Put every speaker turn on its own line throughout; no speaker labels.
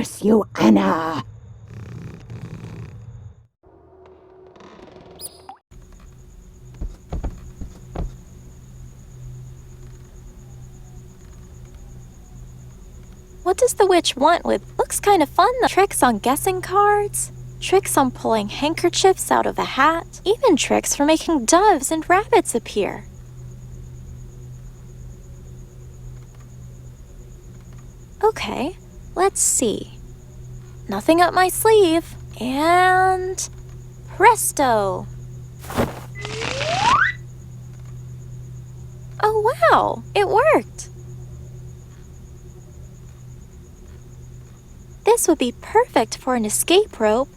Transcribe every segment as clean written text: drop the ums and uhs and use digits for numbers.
curse you, Anna!
What does the witch want with? Looks kind of fun though. Tricks on guessing cards, tricks on pulling handkerchiefs out of a hat, even tricks for making doves and rabbits appear. Okay, let's see. Nothing up my sleeve, and presto! Oh wow, it worked! This would be perfect for an escape rope,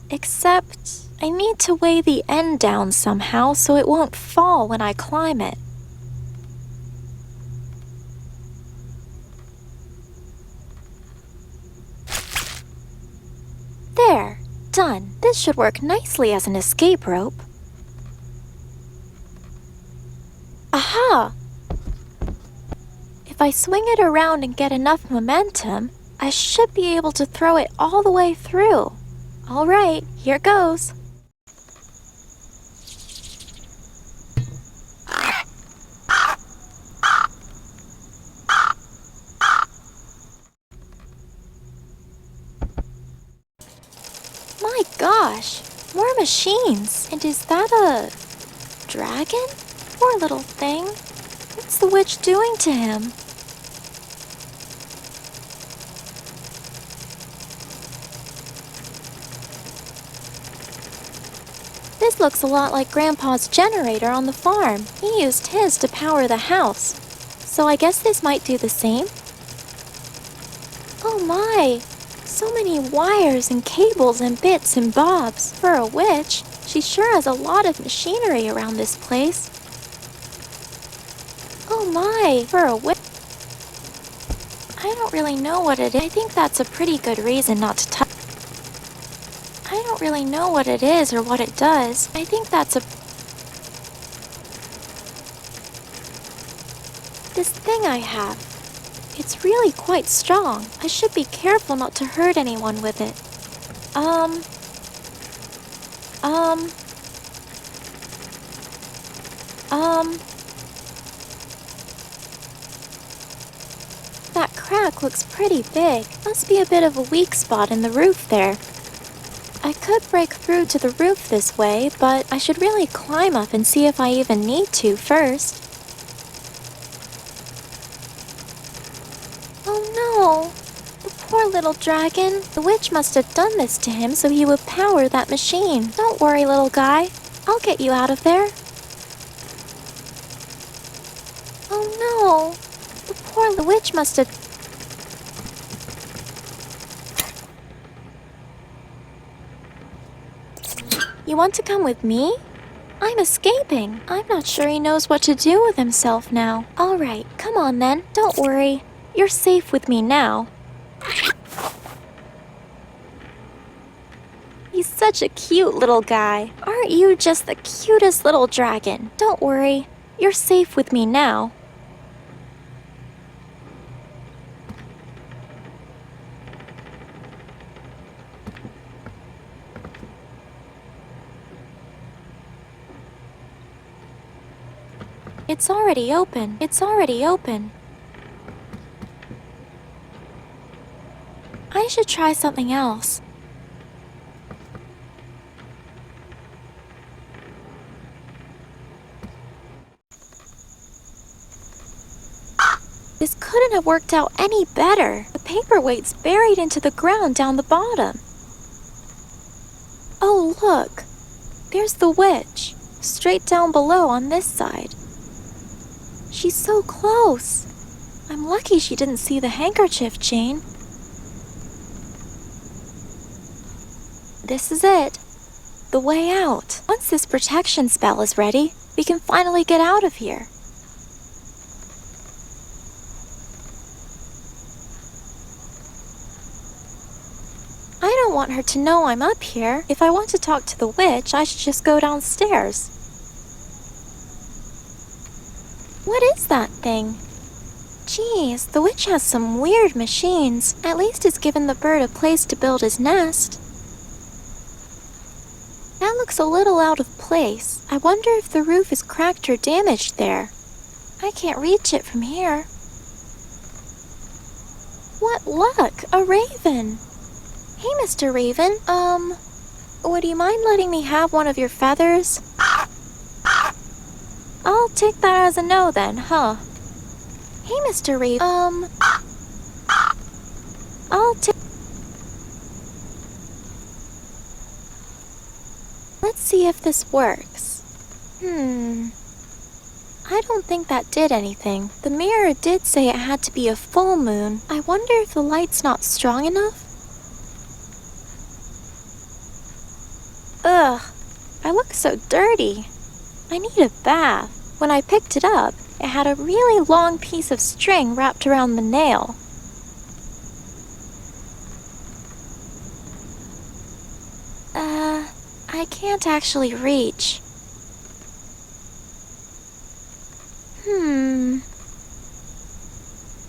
except I need to weigh the end down somehow so it won't fall when I climb it. There, done. This should work nicely as an escape rope. Aha! If I swing it around and get enough momentum, I should be able to throw it all the way through. All right, here goes. My gosh, more machines. And is that a dragon? Poor little thing. What's the witch doing to him? This looks a lot like Grandpa's generator on the farm. He used his to power the house. So I guess this might do the same. Oh my! So many wires and cables and bits and bobs. For a witch, she sure has a lot of machinery around this place. Oh my! For a witch. I don't really know what it is. I think that's a pretty good reason not to touch. I don't really know what it is or what it does. I think that's a... This thing I have. It's really quite strong. I should be careful not to hurt anyone with it. That crack looks pretty big. Must be a bit of a weak spot in the roof there. I could break through to the roof this way, but I should really climb up and see if I even need to first. Oh no! The poor little dragon. The witch must have done this to him so he would power that machine. Don't worry, little guy. I'll get you out of there. Oh no! The poor witch must have... You want to come with me? I'm escaping. I'm not sure he knows what to do with himself now. All right, come on then. Don't worry. You're safe with me now. He's such a cute little guy. Aren't you just the cutest little dragon? Don't worry. You're safe with me now. It's already open. It's already open. I should try something else. This couldn't have worked out any better. The paperweight's buried into the ground down the bottom. Oh, look. There's the witch, straight down below on this side. She's so close. I'm lucky she didn't see the handkerchief chain. This is it. The way out. Once this protection spell is ready, we can finally get out of here. I don't want her to know I'm up here. If I want to talk to the witch, I should just go downstairs. What is that thing? Geez, the witch has some weird machines. At least it's given the bird a place to build his nest. That looks a little out of place. I wonder if the roof is cracked or damaged there. I can't reach it from here. What luck! A raven! Hey, Mr. Raven, would you mind letting me have one of your feathers? I'll take that as a no then, huh? Hey, Mr. Raven, I'll take... Let's see if this works. I don't think that did anything. The mirror did say it had to be a full moon. I wonder if the light's not strong enough? Ugh, I look so dirty. I need a bath. When I picked it up, it had a really long piece of string wrapped around the nail. I can't actually reach.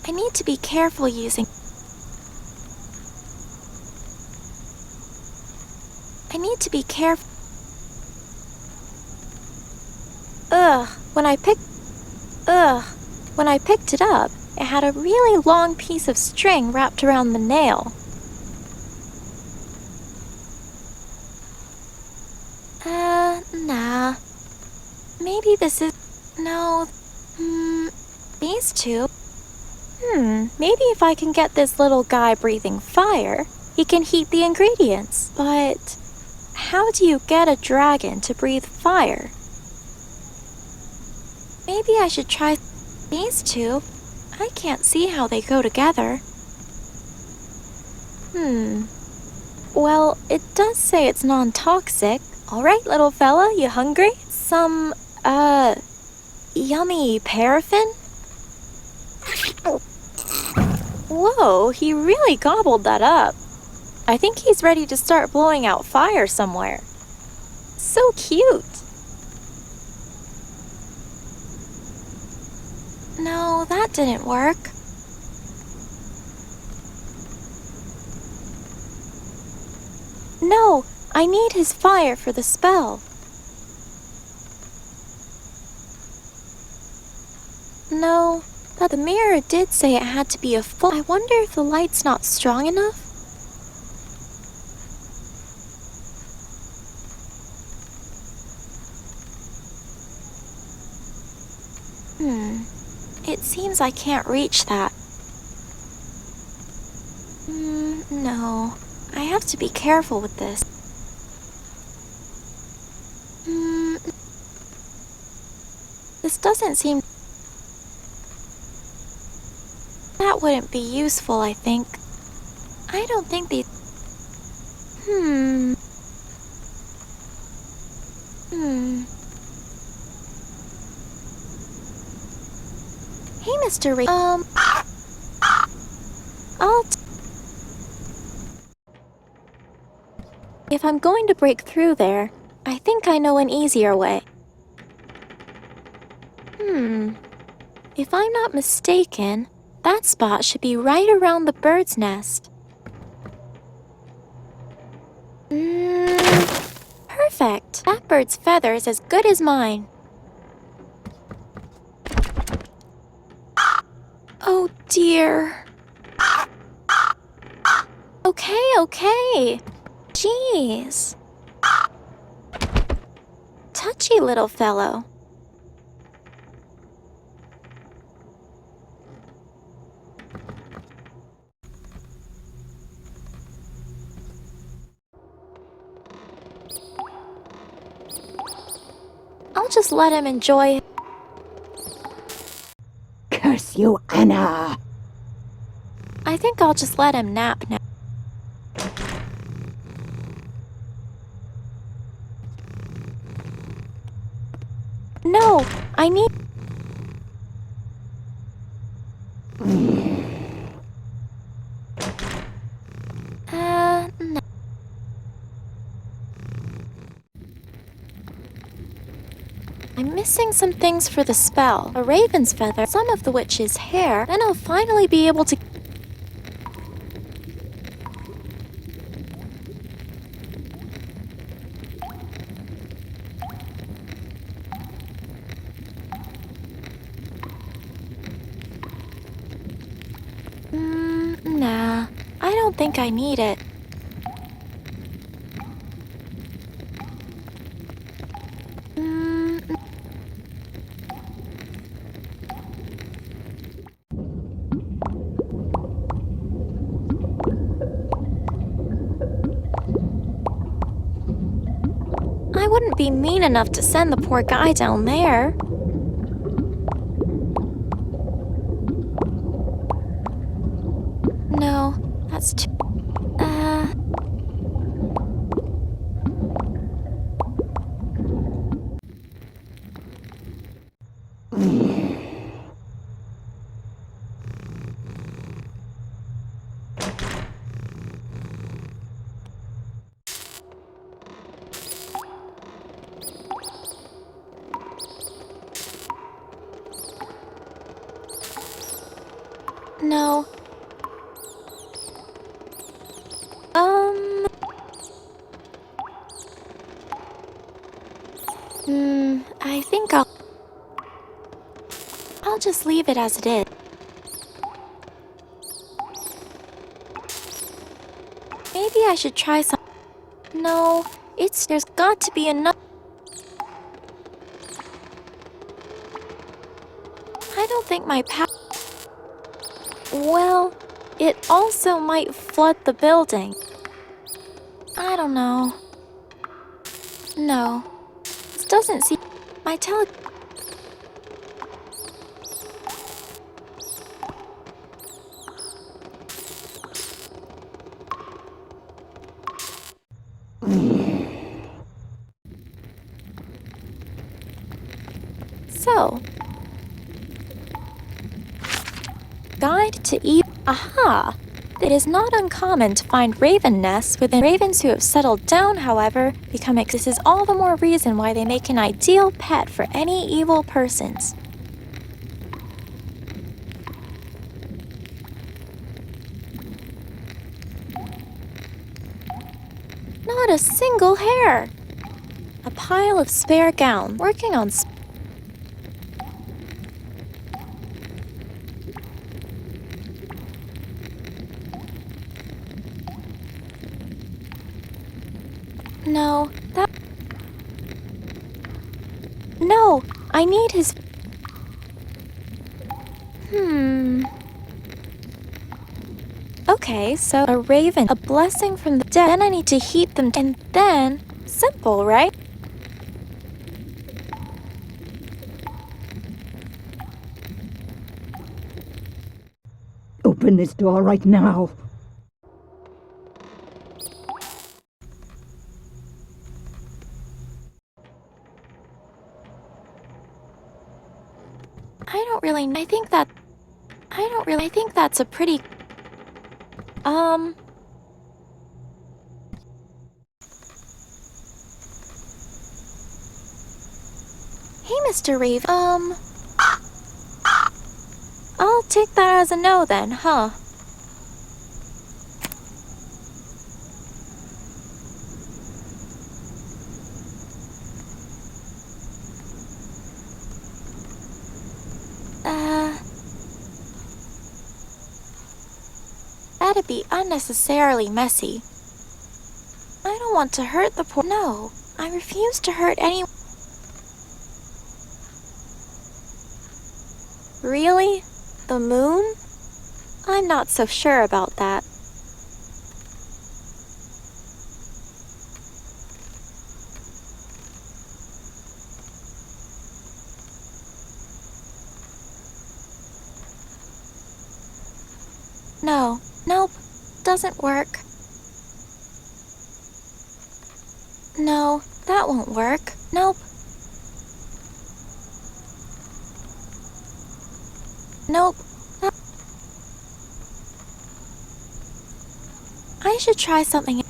I need to be careful using... I need to be careful... When I picked it up, it had a really long piece of string wrapped around the nail. Nah. Maybe this is... No. These two... Maybe if I can get this little guy breathing fire, he can heat the ingredients. But how do you get a dragon to breathe fire? Maybe I should try these two. I can't see how they go together. Well, it does say it's non-toxic. Alright, little fella, you hungry? Some, yummy paraffin? Whoa, he really gobbled that up. I think he's ready to start blowing out fire somewhere. So cute. No, that didn't work. No, I need his fire for the spell. No, but the mirror did say it had to be a full... I wonder if the light's not strong enough? It seems I can't reach that. No. I have to be careful with this. This doesn't seem... That wouldn't be useful, I think. I don't think these... Hey, Mr. If I'm going to break through there, I think I know an easier way. If I'm not mistaken, that spot should be right around the bird's nest. Perfect! That bird's feather is as good as mine. Oh dear. Okay. Jeez. Touchy little fellow. I'll just let him enjoy.
Curse you, Anna!
I think I'll just let him nap now. No, I need... No. I'm missing some things for the spell. A raven's feather, some of the witch's hair, then I'll finally be able to... Nah. I don't think I need it. I wouldn't be mean enough to send the poor guy down there. No, that's too... No. I think I'll just leave it as it is. Maybe I should try some... No, there's got to be enough... I don't think my Well, it also might flood the building. I don't know. No. This doesn't seem... My So... Guide to Aha! It is not uncommon to find raven nests within ravens who have settled down, however, This is all the more reason why they make an ideal pet for any evil persons. Not a single hair! A pile of spare gowns, working on No, No, I need his... Okay, so a raven, a blessing from the dead, then I need to heat them, and then... Simple, right?
Open this door right now.
I think that's a pretty... Hey, Mr. Reeve, I'll take that as a no then, huh? That'd be unnecessarily messy. I don't want to hurt the poor... No, I refuse to hurt anyone. Really? The moon? I'm not so sure about that. No, nope, doesn't work. No, that won't work. Nope. Nope. I should try something.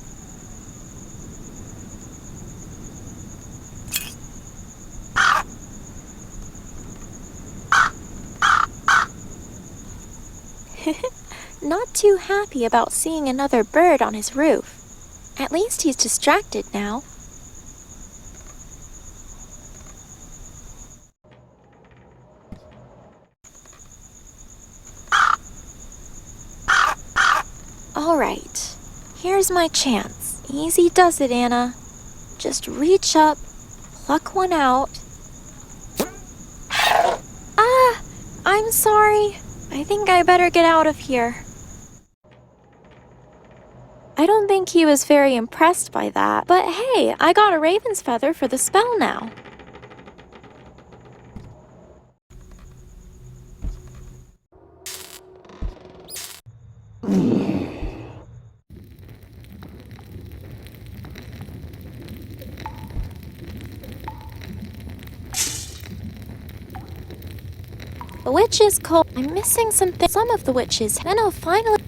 happy about seeing another bird on his roof. At least he's distracted now. Alright, here's my chance. Easy does it, Anna. Just reach up, pluck one out. Ah! I'm sorry. I think I better get out of here. I don't think he was very impressed by that, but hey, I got a raven's feather for the spell now. The witch is cold. I'm missing something. Some of the witches. Then I'll finally...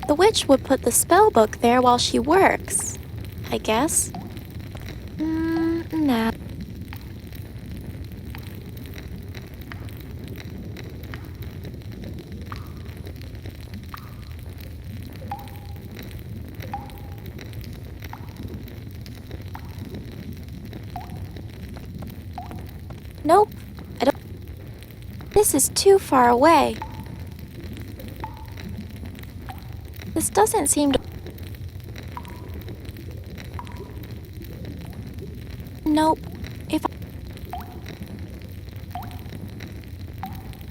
The witch would put the spell book there while she works, I guess. Nah. Nope. I don't... This is too far away. This doesn't seem to... Nope.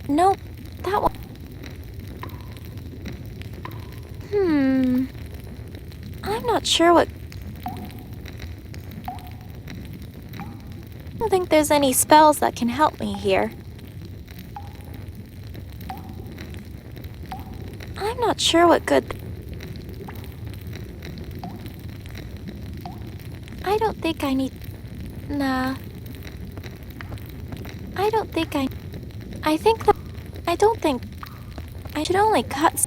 Nope. That one... I'm not sure what... I don't think there's any spells that can help me here. I'm not sure what good... I don't think I need... Nah. I don't think I think that... I don't think... I should only cut...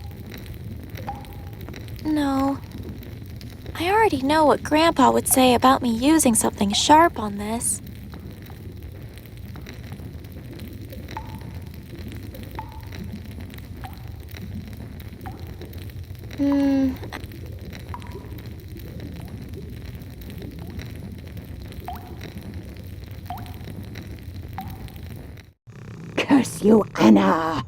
No. I already know what Grandpa would say about me using something sharp on this.
Curse you, Anna!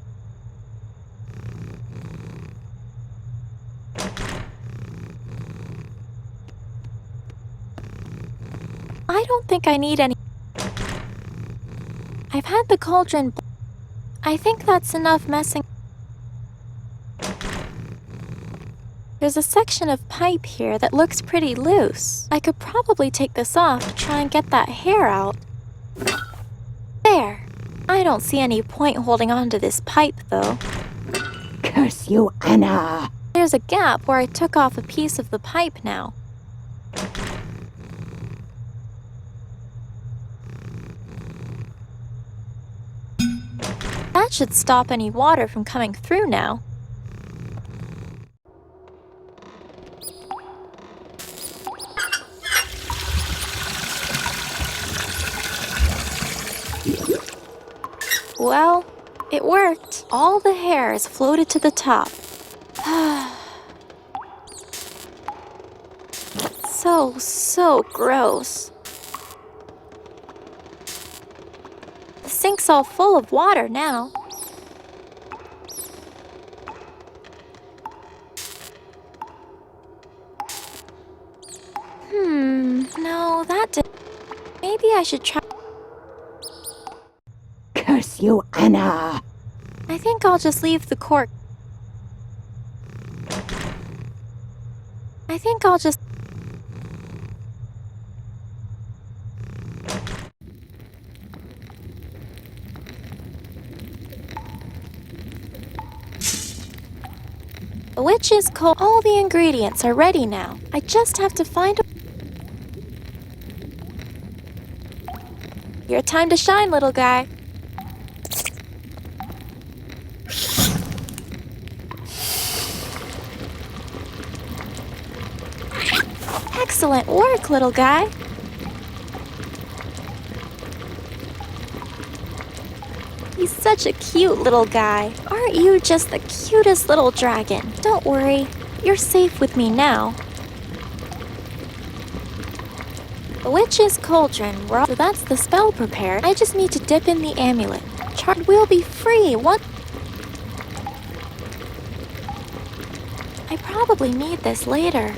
I don't think I need any... I've had the cauldron... I think that's enough messing... There's a section of pipe here that looks pretty loose. I could probably take this off to try and get that hair out. There. I don't see any point holding on to this pipe, though.
Curse you, Anna!
There's a gap where I took off a piece of the pipe now. That should stop any water from coming through now. Well, it worked. All the hair is floated to the top. So gross. The sink's all full of water now. No, that didn't... Maybe I should try...
Curse you, Anna!
I think I'll just leave the cork. I think I'll just... The witch is cold. All the ingredients are ready now. I just have to find a... Your time to shine, little guy. Excellent work, little guy. He's such a cute little guy. Aren't you just the cutest little dragon? Don't worry, you're safe with me now. The witch's cauldron, so that's the spell prepared. I just need to dip in the amulet. We'll be free. What? I probably need this later.